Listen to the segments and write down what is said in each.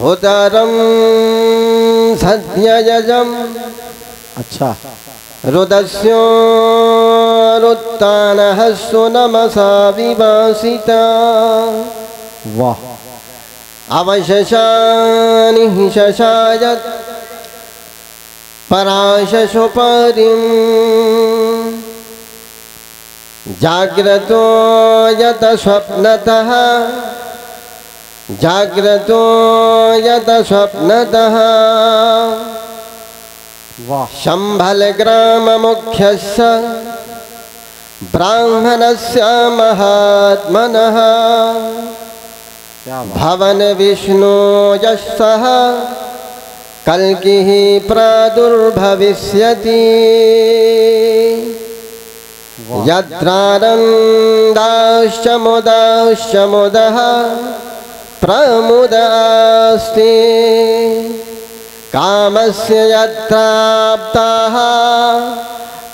उदरं सद्ययजम्। अच्छा। रुदस्योरुत्तानः सुनमसा विवासिता। वाह। अवशशानि शशायत् पराशशुपरिम्। जाग्रतो यत स्वप्नतः जाग्रतो यत स्वप्नतः। वाह। शम्भलग्राममुख्यस्य ब्राह्मणस्य महात्मनः। भवन विष्णु यशः कल्किः प्रादुर्भविष्यति। यत्रानन्दाश्च मुदाश्च मुदः प्रमुदास्ति। कामस्य यत्राप्ताः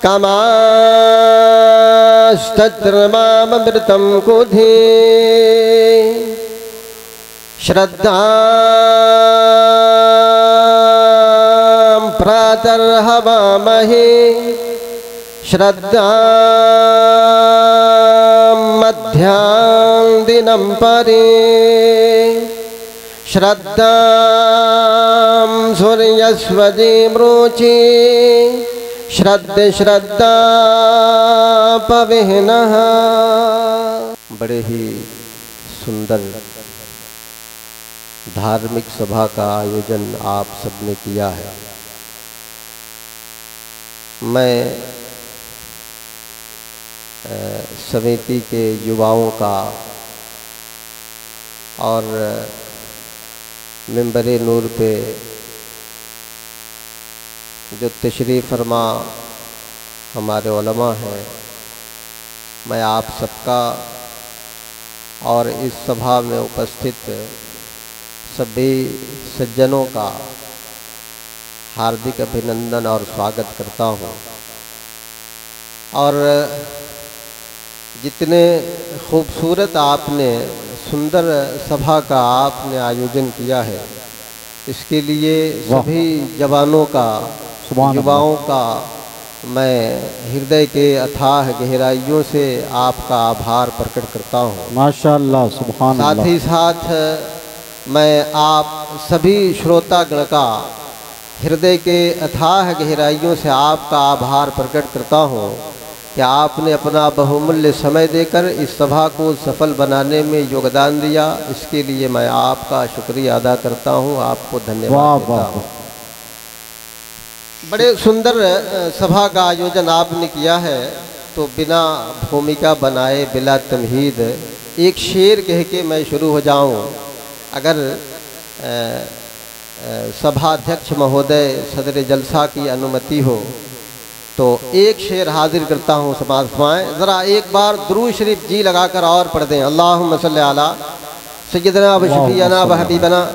कामास्तत्र माममृतं कुधि। श्रद्धां प्रातर्हवामहे श्रद्धां मध्यां दिनं परे। श्रद्धां सूर्यस्वदीमृचि श्रद्धा पविहनः। बड़े ही सुंदर धार्मिक सभा का आयोजन आप सबने किया है। मैं समिति के युवाओं का और मिंबरे नूर पे जो तशरीफ़ फरमा हमारे उलमा हैं, मैं आप सबका और इस सभा में उपस्थित सभी सज्जनों का हार्दिक अभिनंदन और स्वागत करता हूँ। और जितने खूबसूरत आपने सुंदर सभा का आपने आयोजन किया है, इसके लिए सभी जवानों का युवाओं का मैं हृदय के अथाह गहराइयों से आपका आभार प्रकट करता हूँ। माशाअल्लाह, सुभान अल्लाह। साथ ही साथ मैं आप सभी श्रोतागण का हृदय के अथाह गहराइयों से आपका आभार प्रकट करता हूँ कि आपने अपना बहुमूल्य समय देकर इस सभा को सफल बनाने में योगदान दिया। इसके लिए मैं आपका शुक्रिया अदा करता हूँ, आपको धन्यवाद देता हूँ। बड़े सुंदर सभा का आयोजन आपने किया है, तो बिना भूमिका बनाए बिला तमहीद एक शेर कह के मैं शुरू हो जाऊँ। अगर सभाध्यक्ष महोदय सदर जलसा की अनुमति हो तो एक शेर हाजिर करता हूँ, समाज फरमाएं। ज़रा एक बार दुरूद शरीफ जी लगाकर और पढ़ दें। अल्लाहुम्मा सल्ली अला सय्यदना व शफीअना व हबीबना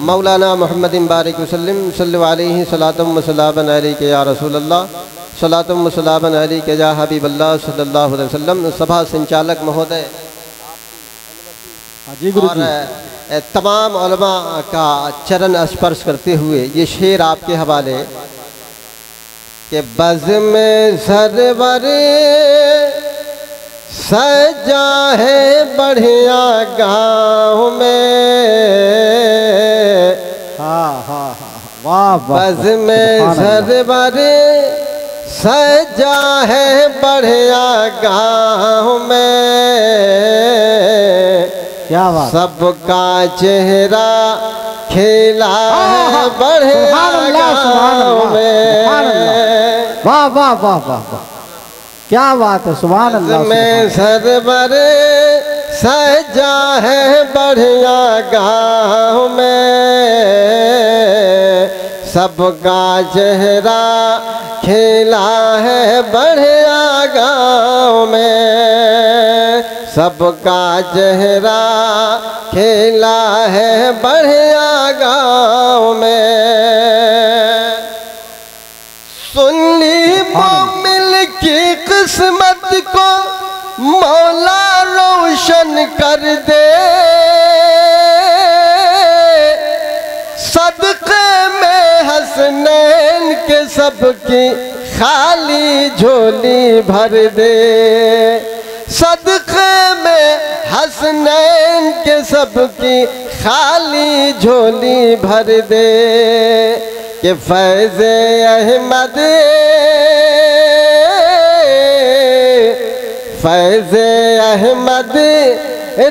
मौलाना मुहम्मदिन बारिक वसल्लम सल्लल्लाहु अलैहि सलातम व सलामन अलैका या रसूलल्लाह सलातम व सलामन अलैका या हबीबल्लाह सल्लल्लाहु अलैहि वसल्लम। सभा संचालक महोदय और तमाम उलमा का चरण स्पर्श करते हुए ये शेर आपके हवाले कि बज़ में सरवरे सजा है बढ़िया गाँव में। वाह। बज़ में सरवरे सजा है बढ़िया गाँव में। क्या बात। सबका चेहरा खिला है बढ़िया गाँव में। वाह वाह वाह वाह वाह, क्या बात है, सुभान अल्लाह। में सरवरे सजा है बढ़िया गाँव में। सबका चेहरा खिला है बढ़िया गाँव में। सबका चेहरा खिला है बढ़िया गाँव में। सुन्नी मोमिन की किस्मत को मौला रोशन कर दे। हसनैन के सबकी खाली झोली भर दे, सदक़े में हसनैन के सबकी खाली झोली भर दे, कि फैज़ अहमद फैज़ अहमद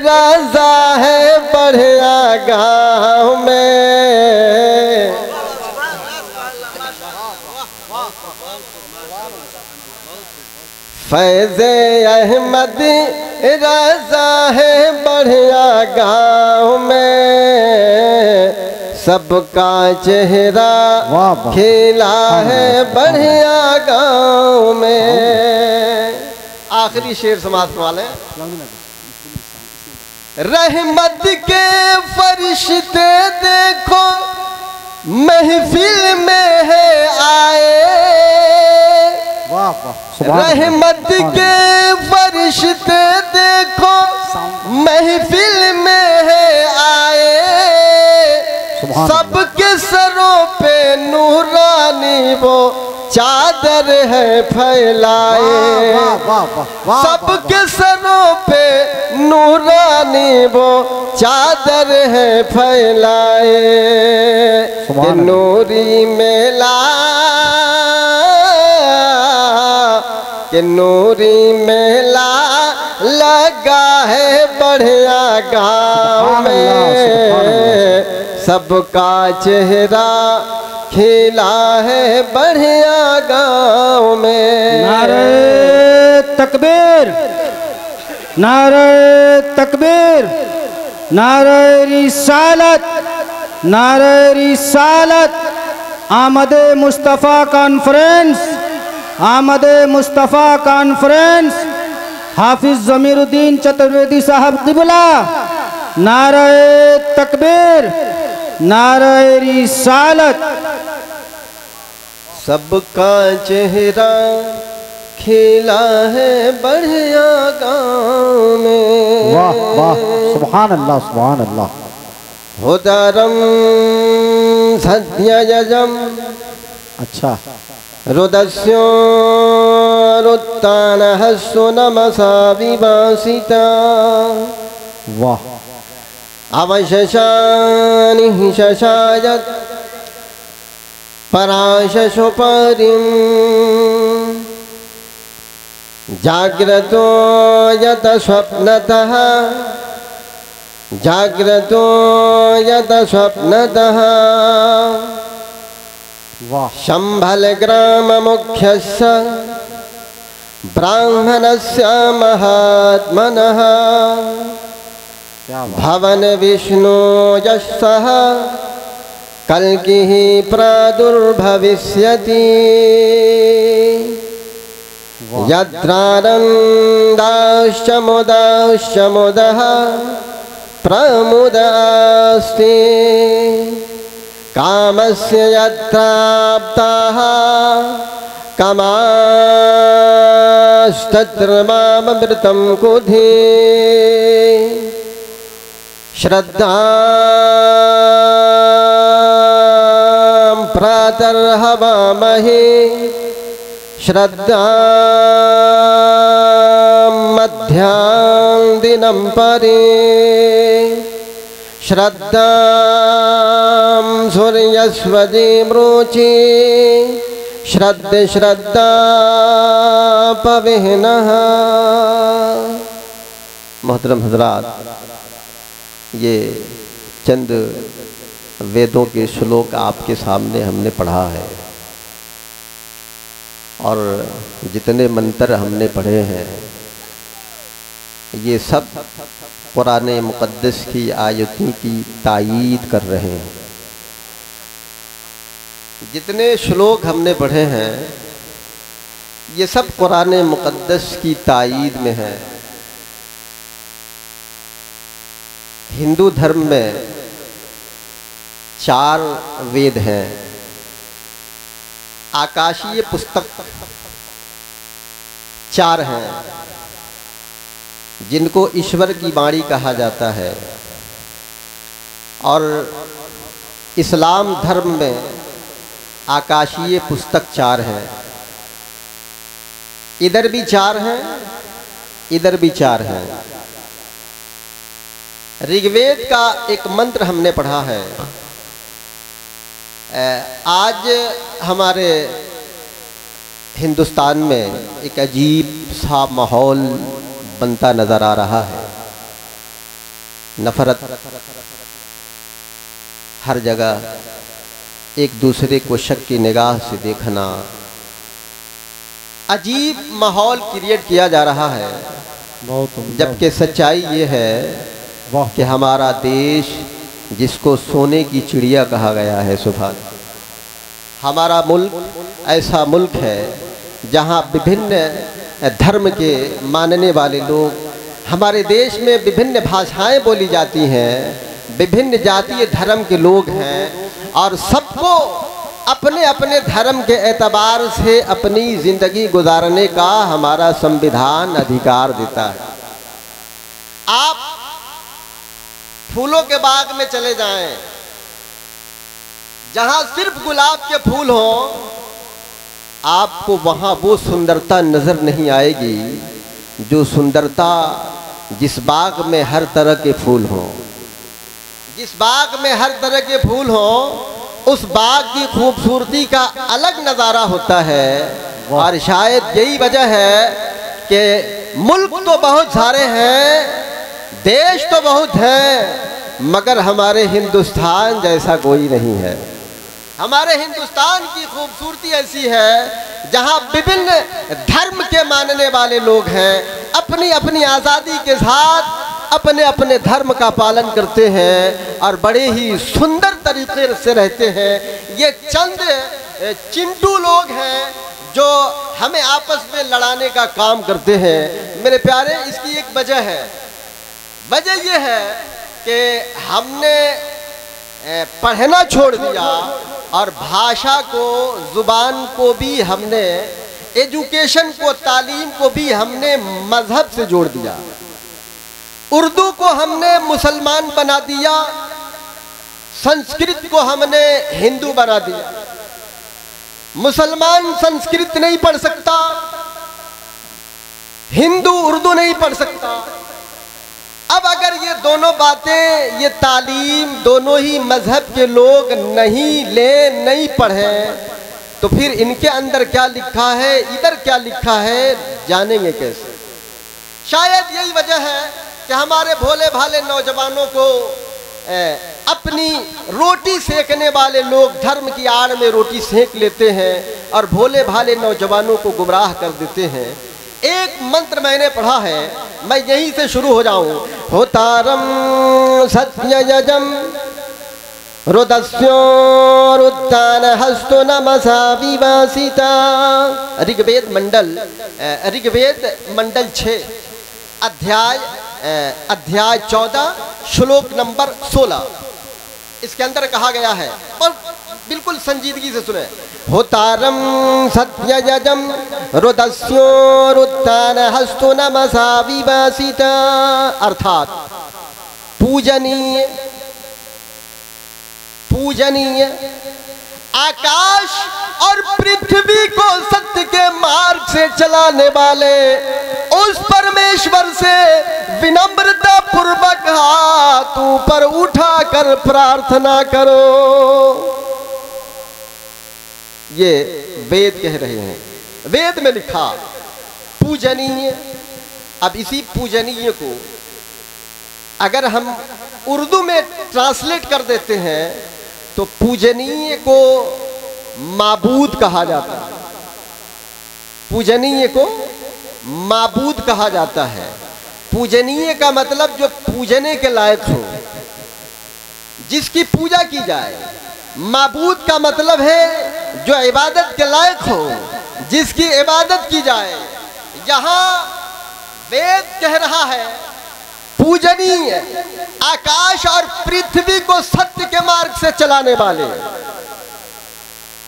राजा है बढ़िया गाँव में। फैज़ अहमद राजा है बढ़िया गाँव में, सबका चेहरा खिला है बढ़िया गाँव में। आखिरी शेर समाप्त वाले। रहमत के फरिश्ते देखो महफिल में है आए, रहमत के फरिश्ते देखो महफिल में है आए, सबके सरों पे नूरानी वो चादर है फैलाए, सबके सरों पे नूरानी वो चादर है फैलाए, कि नूरी मेला कि नूरी मेला लगा है बढ़िया गाँव में, सबका चेहरा खिला है बढ़िया गाँव में। नारे तकबीर, नारे तकबीर, नारे रिसालत, नारे रिसालत। आमद मुस्तफ़ा कॉन्फ्रेंस, आमद मुस्तफ़ा कॉन्फ्रेंस, हाफिज ज़मीरुद्दीन चतुर्वेदी साहब क़िबला। नारे तकबीर, नारे रिसालत। सबका चेहरा खिला है बढ़िया गाँव में। वाह वाह, सुभान अल्लाह, सुभान अल्लाह। हुदारम सद्यजम, अच्छा। रुदस्यो रुत्तानः सुनमसा विवासिता, वाह। अवशशानि शशायत पराशशो परिं, जाग्रतो यत स्वप्नतः, जाग्रतो यत स्वप्नतः, वाह। शंभल ग्राम मुख्यस्य ब्राह्मणस्य महात्मनः, भवन विष्णु यशः कल्किः प्रादुर्भविष्यति, यत्रानन्दाश्च मुदाश्च मुदः प्रमुदास्ति, कामस्य यत्राप्ताः कामास्तत्र माममृतं कुधि, श्रद्धां प्रातर्हवामहे, श्रद्धां मध्यां दिनं परे, श्रद्धां सूर्यस्वदीमृचि, श्रद्धा पविहनः। मोहतरम हजरात, ये चंद वेदों के श्लोक आपके सामने हमने पढ़ा है, और जितने मंत्र हमने पढ़े हैं ये सब कुरान मुक़द्दस की आयतों की तायीद कर रहे हैं। जितने श्लोक हमने पढ़े हैं ये सब कुरान मुक़द्दस की तायीद में है। हिंदू धर्म में 4 वेद हैं। आकाशीय पुस्तक 4 हैं जिनको ईश्वर की वाणी कहा जाता है, और इस्लाम धर्म में आकाशीय पुस्तक 4 हैं, इधर भी 4 हैं, इधर भी 4 हैं। ऋग्वेद का एक मंत्र हमने पढ़ा है। आज हमारे हिंदुस्तान में एक अजीब सा माहौल बनता नज़र आ रहा है। नफरत हर जगह, एक दूसरे को शक की निगाह से देखना, अजीब माहौल क्रिएट किया जा रहा है। जबकि सच्चाई ये है कि हमारा देश, जिसको सोने की चिड़िया कहा गया है, सुभान, हमारा मुल्क ऐसा मुल्क है जहाँ विभिन्न धर्म के मानने वाले लोग, हमारे देश में विभिन्न भाषाएं बोली जाती हैं, विभिन्न जातीय धर्म के लोग हैं, और सबको अपने अपने धर्म के एतबार से अपनी ज़िंदगी गुजारने का हमारा संविधान अधिकार देता है। आप फूलों के बाग में चले जाएं, जहां सिर्फ गुलाब के फूल हों, आपको वहां वो सुंदरता नजर नहीं आएगी जो सुंदरता जिस बाग में हर तरह के फूल हों। जिस बाग में हर तरह के फूल हों, उस बाग की खूबसूरती का अलग नज़ारा होता है। और शायद यही वजह है कि मुल्क तो बहुत सारे हैं, देश तो बहुत हैं, मगर हमारे हिंदुस्तान जैसा कोई नहीं है। हमारे हिंदुस्तान की खूबसूरती ऐसी है जहां विभिन्न धर्म के मानने वाले लोग हैं, अपनी अपनी आज़ादी के साथ अपने अपने धर्म का पालन करते हैं और बड़े ही सुंदर तरीके से रहते हैं। ये चंद चिंटू लोग हैं जो हमें आपस में लड़ाने का काम करते हैं। मेरे प्यारे, इसकी एक वजह है। वजह यह है कि हमने पढ़ना छोड़ दिया और भाषा को, ज़ुबान को भी हमने, एजुकेशन को, तालीम को भी हमने मजहब से जोड़ दिया। उर्दू को हमने मुसलमान बना दिया, संस्कृत को हमने हिंदू बना दिया। मुसलमान संस्कृत नहीं पढ़ सकता, हिंदू उर्दू नहीं पढ़ सकता। अब अगर ये दोनों बातें, ये तालीम दोनों ही मजहब के लोग नहीं लें, नहीं पढ़ें, तो फिर इनके अंदर क्या लिखा है, इधर क्या लिखा है, जानेंगे कैसे? शायद यही वजह है कि हमारे भोले भाले नौजवानों को अपनी रोटी सेकने वाले लोग धर्म की आड़ में रोटी सेक लेते हैं और भोले भाले नौजवानों को गुमराह कर देते हैं। एक मंत्र मैंने पढ़ा है, मैं यहीं से शुरू हो जाऊं। होतारम सत्ययजम रुदस्यो रुद्दान हस्तो नमसा विवासिता। ऋग्वेद मंडल 6 अध्याय 14 श्लोक नंबर 16। इसके अंदर कहा गया है, और बिल्कुल संजीदगी से सुने। होतारम सत्ययजम रुदस्यो रुद्दान हस्तो नमसा विवासिता। अर्थात पूजनीय आकाश और पृथ्वी को सत्य के मार्ग से चलाने वाले उस परमेश्वर से विनम्रता पूर्वक हाथ ऊपर उठाकर प्रार्थना करो। ये वेद कह रहे हैं, वेद में लिखा पूजनीय। अब इसी पूजनीय को अगर हम उर्दू में ट्रांसलेट कर देते हैं तो पूजनीय को माबूद कहा जाता है। पूजनीय को माबूद कहा जाता है। पूजनीय का मतलब जो पूजने के लायक हो, जिसकी पूजा की जाए। माबूद का मतलब है जो इबादत के लायक हो, जिसकी इबादत की जाए। यहाँ वेद कह रहा है पूजनीय आकाश और पृथ्वी को सत्य के मार्ग से चलाने वाले,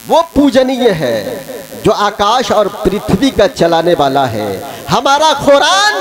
वो पूजनीय है जो आकाश और पृथ्वी का चलाने वाला है। हमारा कुरान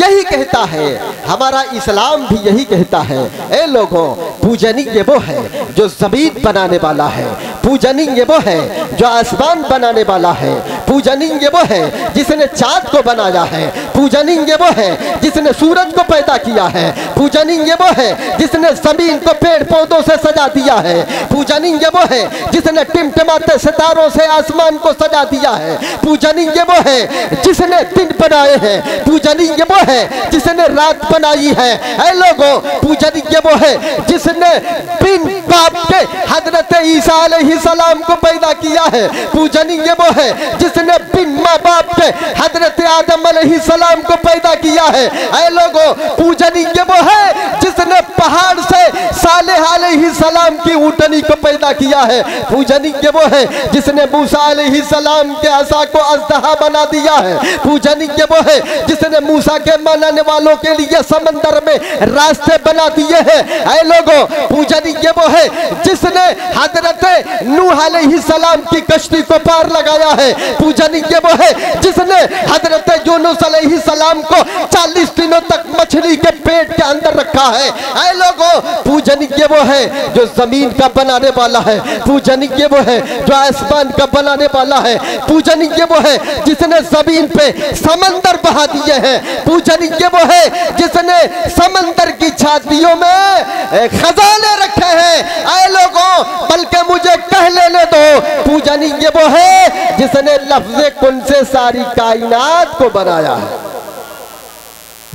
यही कहता है, हमारा इस्लाम भी यही कहता है। ए लोगों, पूजनीय वो है जो ज़मीन बनाने वाला है, पूजनीय वो है जो आसमान बनाने वाला है, पूजनीय वो है जिसने चाँद को बनाया है, पूजनीय वो है जिसने सूरज को पैदा किया है, पूजनीय वो है जिसने जमीन को पेड़ पौधों से सजा दिया है, पूजनीय वो है जिसने टिमटिमाते सितारों से आसमान को सजा दिया है, पूजनीय वो है जिसने दिन बनाए हैं, पूजनीय वो है जिसने रात बनाई है। ऐ लोगों, पूजनीय वो है जिसने बिन बाप के हजरत ईसा अलैहिस्सलाम को पैदा किया है, पूजनीय वो है जिसने बिन माँ बाप के हजरत आदम अलैहिस्सलाम को पैदा किया है। ऐ लोगों, पूजनीय वो है जिसने पहाड़ से सालेह अलैहिस्सलाम की ऊँटनी को पैदा किया है, पूजनीय वो है जिसने मूसा अलैहिस्सलाम के असा को अज़दहा बना दिया है, पूजनीय वो है जिसने मूसा के मानने वालों के लिए समंदर में रास्ते बना दिए हैं। ऐ लोगों, पूजनीय वो है जिसने हजरत नूह अलैहिस्सलाम की कश्ती को पार लगाया है, पूजनीय वो है जिसने हजरत यूनुस अलैहिस्सलाम को 40 दिनों तक मछली के पेट के अंदर रखा है। ऐ लोगों, पूजनीय वो है जो जमीन का बनाने वाला है, पूजनीय वो है जो आसमान का बनाने वाला है, पूजनीय वो है जिसने जमीन पे समंदर बहा दिए हैं, पूजनीय वो है जिसने समंदर की छातियों में खजाने रखे हैं। ऐ लोगों, बल्कि मुझे कह लेने दो, पूजनीय वो है जिसने लफ्ज़े कुन से सारी कायनात को बनाया है।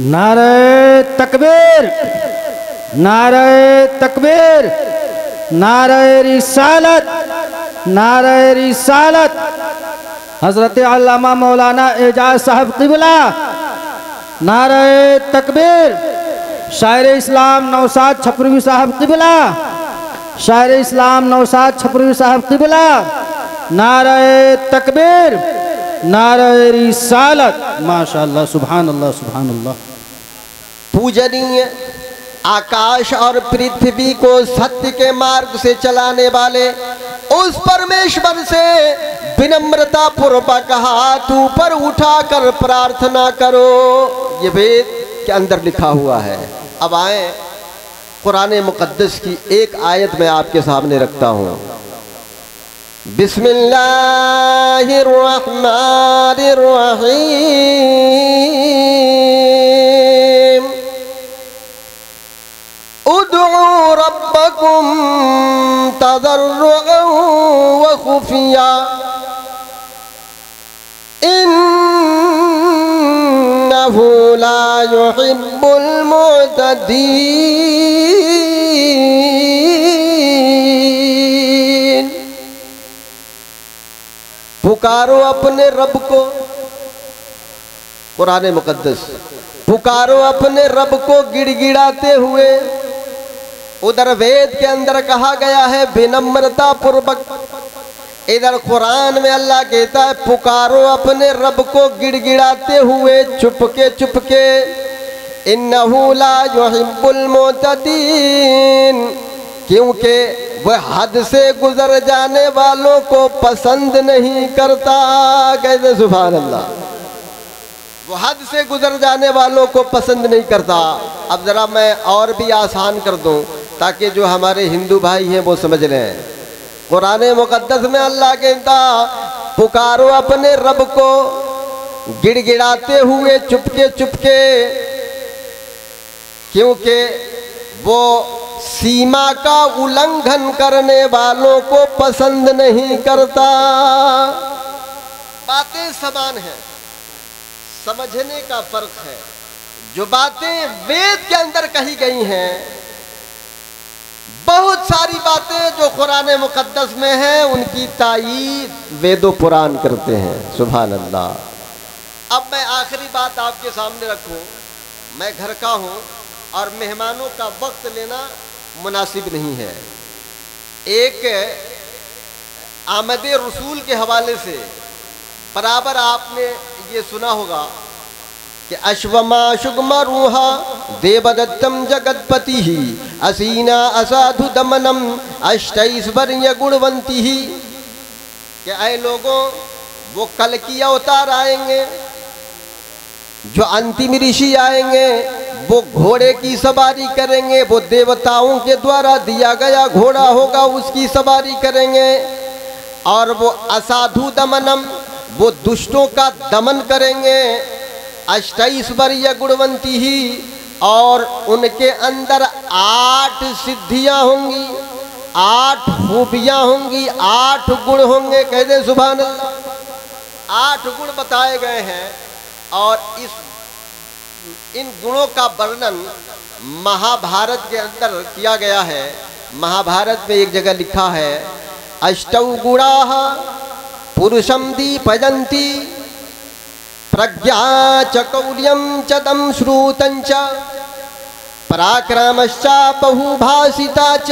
नारे तकबीर, नारे तकबीर, नारे रिसालत, नारे रिसालत। हजरत अल्लामा मौलाना एजाज साहब क़िबला, नारे तकबीर। शायर इस्लाम नौशाद छपरवी साहब क़िबला, शायर इस्लाम नौशाद छपरवी साहब क़िबला, नारे तकबीर, नारे रिसालत। माशाअल्लाह, सुभान अल्लाह, सुभान अल्लाह। पूजनीय आकाश और पृथ्वी को सत्य के मार्ग से चलाने वाले उस परमेश्वर से विनम्रता पूर्वक हाथ ऊपर उठाकर प्रार्थना करो। ये वेद के अंदर लिखा हुआ है। अब आए कुरान मुक़द्दस की एक आयत मैं आपके सामने रखता हूँ। बिस्मिल्लाहिर्रहमानिर्रहीम। उदउ रब्बकुम तज़र्रुअन व खुफिया इन्नहु ला युहिब्बुल मुअतदीन। पुकारो अपने रब को, कुरान मुक़द्दस, पुकारो अपने रब को गिड़गिड़ाते हुए। उधर वेद के अंदर कहा गया है विनम्रता पूर्वक, इधर कुरान में अल्लाह कहता है पुकारो अपने रब को गिड़गिड़ाते हुए, चुपके चुपके। इन्नहु ला युहिब्बुल मुअतदीन, क्योंकि वह हद से गुजर जाने वालों को पसंद नहीं करता। कहते सुभान अल्लाह। वो हद से गुजर जाने वालों को पसंद नहीं करता। अब ज़रा मैं और भी आसान कर दूं ताकि जो हमारे हिंदू भाई हैं वो समझ लें। कुरान मुक़द्दस में अल्लाह कहता पुकारो अपने रब को गिड़गिड़ाते हुए, चुपके चुपके, क्योंकि वो सीमा का उल्लंघन करने वालों को पसंद नहीं करता। बातें समान हैं, समझने का फर्क है। जो बातें वेद के अंदर कही गई हैं, बहुत सारी बातें जो कुरान मुक़द्दस में हैं उनकी तायीद वेदो पुराण करते हैं। सुभान अल्लाह। अब मैं आखिरी बात आपके सामने रखूं। मैं घर का हूं और मेहमानों का वक्त लेना मुनासिब नहीं है। एक आमद रसूल के हवाले से बराबर आपने ये सुना होगा कि अश्वमा शुगमा रूहा देवदत्तम जगतपति ही असीना असाधु दमनम अष्टैश्वर्य गुणवंती ही। कि ऐ लोगों, वो कल की अवतार आएंगे, जो अंतिम ऋषि आएंगे, वो घोड़े की सवारी करेंगे, वो देवताओं के द्वारा दिया गया घोड़ा होगा उसकी सवारी करेंगे। और वो असाधु दमनम, वो दुष्टों का दमन करेंगे। अष्टैश्वर्य गुणवंती ही, और उनके अंदर 8 सिद्धियां होंगी, 8 खूबियां होंगी, 8 गुण होंगे। कह दे सुभान अल्लाह। 8 गुण बताए गए हैं और इन गुणों का वर्णन महाभारत के अंदर किया गया है। महाभारत में एक जगह लिखा है, अष्टौ गुणाः पुरुषं दीपयन्ति प्रज्ञा च कौल्यं च दं श्रूतं च पराक्रमश्च बहुभाषिता च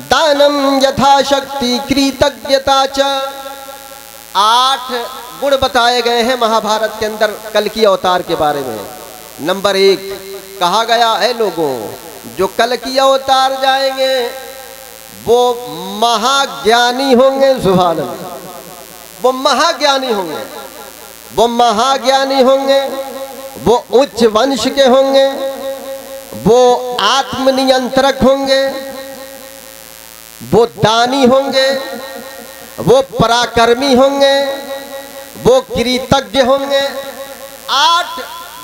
दानं यथाशक्ति कृतज्ञता च। 8 गुण बताए गए हैं महाभारत के अंदर कल की अवतार के बारे में। नंबर 1 कहा गया है, लोगों जो कल की अवतार जाएंगे वो महाज्ञानी होंगे। सुभान अल्लाह। वो महाज्ञानी होंगे, वो महाज्ञानी होंगे, वो उच्च वंश के होंगे, वो आत्मनियंत्रक होंगे, वो दानी होंगे, वो पराक्रमी होंगे, वो कृतज्ञ होंगे। 8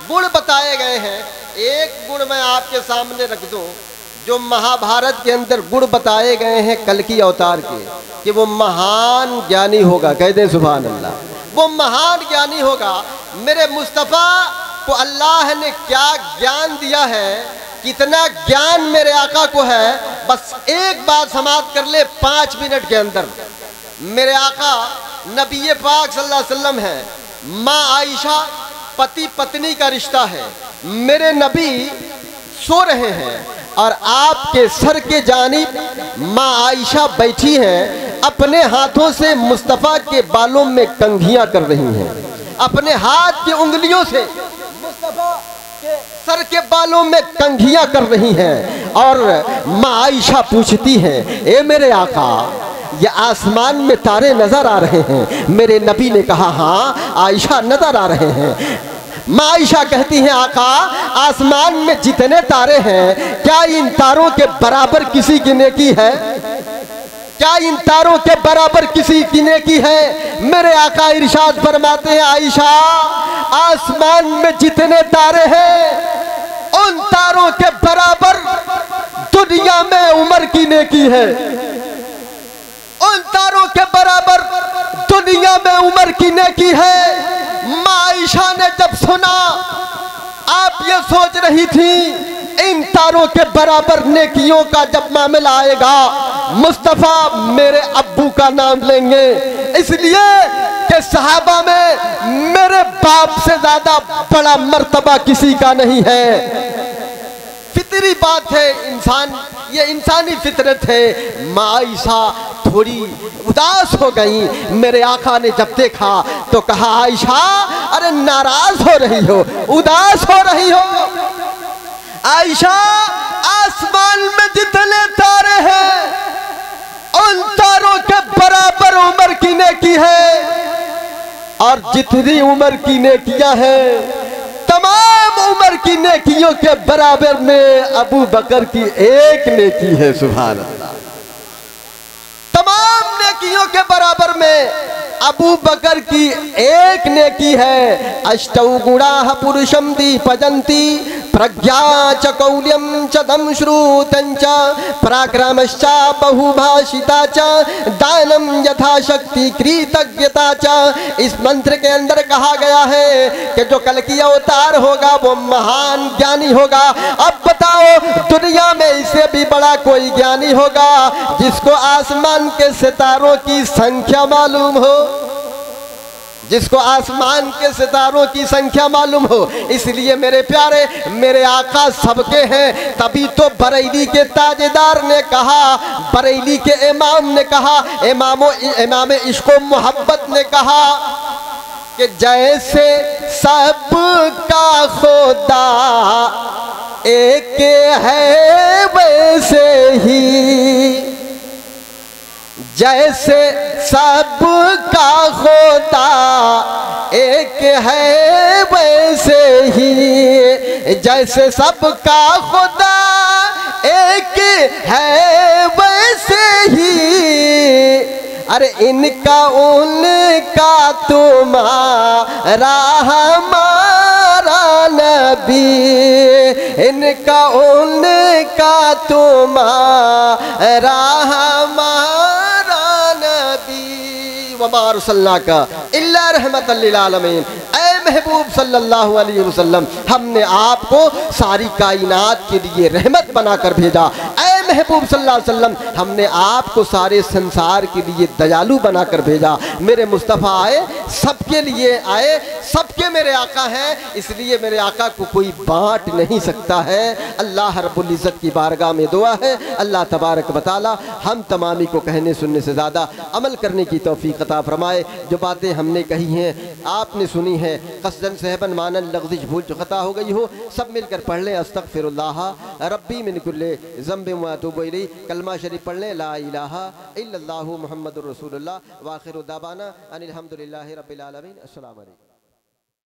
गुण बताए गए हैं। एक गुण मैं आपके सामने रख दूं, जो महाभारत के अंदर गुण बताए गए हैं कल की अवतार के, कि वो महान ज्ञानी होगा। कह दे सुभान अल्लाह। वो महान ज्ञानी होगा। मेरे मुस्तफ़ा को अल्लाह ने क्या ज्ञान दिया है, कितना ज्ञान मेरे आका को है। बस एक बात समाप्त कर ले 5 मिनट के अंदर। मेरे आका नबी पाक सल्लल्लाहु अलैहि वसल्लम है, माँ आयशा पति पत्नी का रिश्ता है। मेरे नबी सो रहे हैं और आपके सर के जानिब माँ आयशा बैठी हैं, अपने हाथों से मुस्तफ़ा के बालों में कंघियां कर रही हैं, अपने हाथ की उंगलियों से मुस्तफ़ा के सर के बालों में कंघियां कर रही हैं। और माँ आयशा पूछती हैं, ए मेरे आका, ये आसमान में तारे नजर आ रहे हैं? मेरे नबी ने कहा, हाँ आयशा नजर आ रहे हैं। माँ आयशा कहती हैं, आका आसमान में जितने तारे हैं, क्या इन तारों के बराबर किसी की नेकी है? क्या इन तारों के बराबर किसी की नेकी है? मेरे आका इरशाद फरमाते हैं, आयशा आसमान में जितने तारे हैं उन तारों के बराबर दुनिया में उमर की नेकी है। उन तारों के बराबर दुनिया में उमर की नेकी है। माँ आयशा ने जब सुना, आप ये सोच रही थी इन तारों के बराबर नेकियों का जब मामला आएगा, मुस्तफ़ा मेरे अब्बू का नाम लेंगे, इसलिए कि सहाबा में मेरे बाप से ज्यादा बड़ा मर्तबा किसी का नहीं है। फितरी बात है, इंसान, ये इंसानी फितरत है। माँ आयशा थोड़ी उदास हो गई। मेरे आका ने जब देखा तो कहा, आयशा अरे नाराज हो रही हो, उदास हो रही हो? आयशा आसमान में जितने तारे हैं उन तारों के बराबर उम्र की नेकी है, और जितनी उम्र की नेकियां हैं तमाम उम्र की नेकियों के बराबर में अबू बकर की एक नेकी है। सुभान अल्लाह। तमाम नेकियों के बराबर में अबू बकर की एक नेकी है। अष्टौ गुणाः पुरुषं दीपयन्ति प्रज्ञा च कौल्यं च दं श्रूतं च पराक्रमश्च बहुभाषिता च दानं यथाशक्ति कृतज्ञता च। इस मंत्र के अंदर कहा गया है कि जो कल की अवतार होगा वो महान ज्ञानी होगा। अब बताओ दुनिया में इससे भी बड़ा कोई ज्ञानी होगा जिसको आसमान के सितारों की संख्या मालूम हो, जिसको आसमान के सितारों की संख्या मालूम हो? इसलिए मेरे प्यारे, मेरे आका सबके हैं। तभी तो बरेली के ताजेदार ने कहा, बरेली के इमाम ने कहा, इमाम इश्क़ो मोहब्बत ने कहा कि जैसे सबका खुदा एक है वैसे ही, जैसे सबका खुदा एक है वैसे ही, जैसे सबका खुदा एक है वैसे ही अरे इनका उनका तुम्हारा हमारा नबी, इनका उनका तुम्हारा हमारा नबी, वमा अरसलनाका इल्ला रहमतल लिल आलमीन। ऐ महबूब सल्लल्लाहु अलैहि वसल्लम, हमने आपको सारी कायनात के लिए रहमत बनाकर भेजा। ऐ महबूब सल्लल्लाहु अलैहि वसल्लम, हमने आपको सारे संसार के लिए दयालु बनाकर भेजा। मेरे मुस्तफ़ा आए, सबके लिए आए, सबके मेरे आका हैं, इसलिए मेरे आका को कोई बांट नहीं सकता है। अल्लाह रब्बुल इज़्ज़त की बारगाह में दुआ है, अल्लाह तबारक व तआला हम तमामी को कहने सुनने से ज़्यादा अमल करने की तौफीक अता फरमाए। जो बातें हमने कही हैं, आपने सुनी हैं, कसदन सहबन मानन लग़्ज़िश भूल जो ख़ता हो गई हो, सब मिलकर पढ़ लें अस्तग़फ़िरुल्लाह रब्बी मिन कुल्लि ज़ंबिन व अतूबु इलैह। कलमा शरीफ पढ़ लें, ला इलाहा इल्लल्लाहु मुहम्मदुर रसूलुल्लाह व आखिरु दावाना अनिल हम्दुलिल्लाहि रब्बिल आलमीन। अस्सलामु अलैकुम।